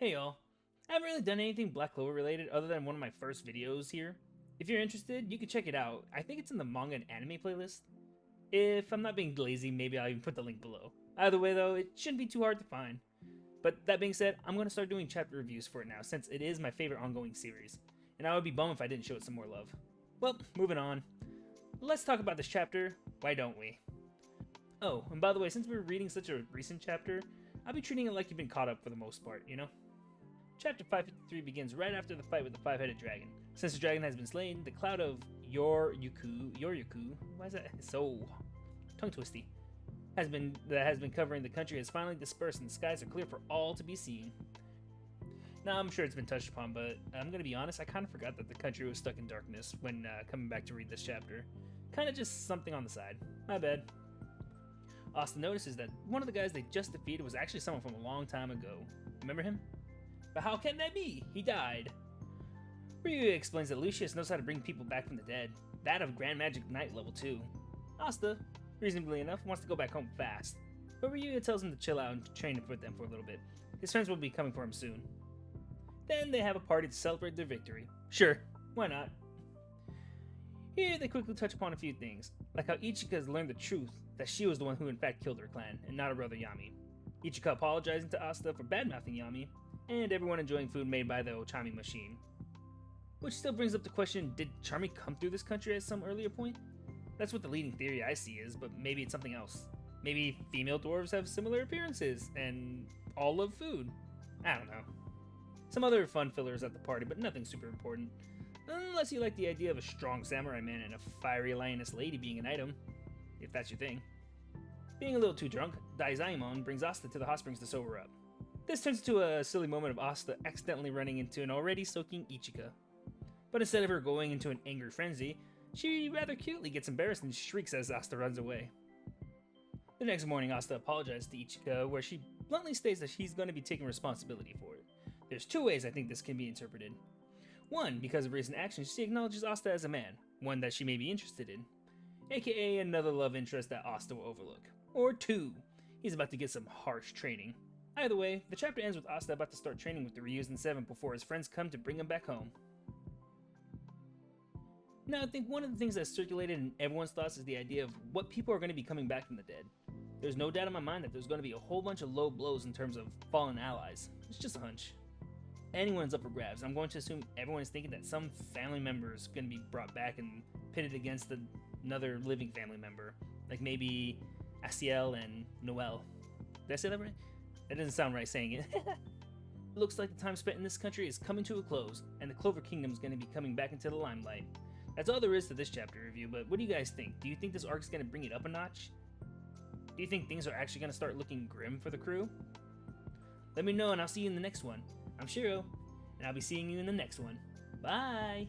Hey y'all, I haven't really done anything Black Clover related other than one of my first videos here. If you're interested, you can check it out. I think it's in the manga and anime playlist. If I'm not being lazy, maybe I'll even put the link below. Either way though, it shouldn't be too hard to find. But that being said, I'm going to start doing chapter reviews for it now since it is my favorite ongoing series. And I would be bummed if I didn't show it some more love. Well, moving on. Let's talk about this chapter, why don't we? Oh, and by the way, since we're reading such a recent chapter, I'll be treating it like you've been caught up for the most part, you know? Chapter 553 begins right after the fight with the five-headed dragon. Since the dragon has been slain, the cloud of Yoryuku, why is that so tongue-twisty, that has been covering the country has finally dispersed and the skies are clear for all to be seen. Now, I'm sure it's been touched upon, but I'm gonna be honest, I kind of forgot that the country was stuck in darkness when coming back to read this chapter. Kind of just something on the side. My bad. Asta notices that one of the guys they just defeated was actually someone from a long time ago. Remember him? But how can that be? He died. Ryu explains that Lucius knows how to bring people back from the dead. That of Grand Magic Knight level 2. Asta, reasonably enough, wants to go back home fast. But Ryu tells him to chill out and train with them for a little bit. His friends will be coming for him soon. Then they have a party to celebrate their victory. Sure, why not? Here they quickly touch upon a few things, like how Ichika has learned the truth that she was the one who in fact killed her clan, and not her brother Yami. Ichika apologizing to Asta for badmouthing Yami, and everyone enjoying food made by the Ochami machine. Which still brings up the question, did Charmy come through this country at some earlier point? That's what the leading theory I see is, but maybe it's something else. Maybe female dwarves have similar appearances, and all love food. I don't know. Some other fun fillers at the party, but nothing super important. Unless you like the idea of a strong samurai man and a fiery lioness lady being an item, if that's your thing. Being a little too drunk, Daizaemon brings Asta to the hot springs to sober up. This turns into a silly moment of Asta accidentally running into an already soaking Ichika. But instead of her going into an angry frenzy, she rather cutely gets embarrassed and shrieks as Asta runs away. The next morning, Asta apologizes to Ichika, where she bluntly states that she's going to be taking responsibility for it. There's two ways I think this can be interpreted. One, because of recent actions, she acknowledges Asta as a man, one that she may be interested in, aka another love interest that Asta will overlook. Or two, he's about to get some harsh training. Either way, the chapter ends with Asta about to start training with the ryuzen 7 before his friends come to bring him back home. Now, I think one of the things that's circulated in everyone's thoughts is the idea of what people are going to be coming back from the dead. There's no doubt in my mind that there's going to be a whole bunch of low blows in terms of fallen allies. It's just a hunch. Anyone's up for grabs. I'm going to assume everyone is thinking that some family member is going to be brought back and pitted against another living family member. Like maybe Asiel and Noel. Did I say that right? That doesn't sound right saying it. It looks like the time spent in this country is coming to a close, and the Clover Kingdom is going to be coming back into the limelight. That's all there is to this chapter review, but what do you guys think? Do you think this arc is going to bring it up a notch? Do you think things are actually going to start looking grim for the crew? Let me know and I'll see you in the next one. I'm Shiro, and I'll be seeing you in the next one. Bye!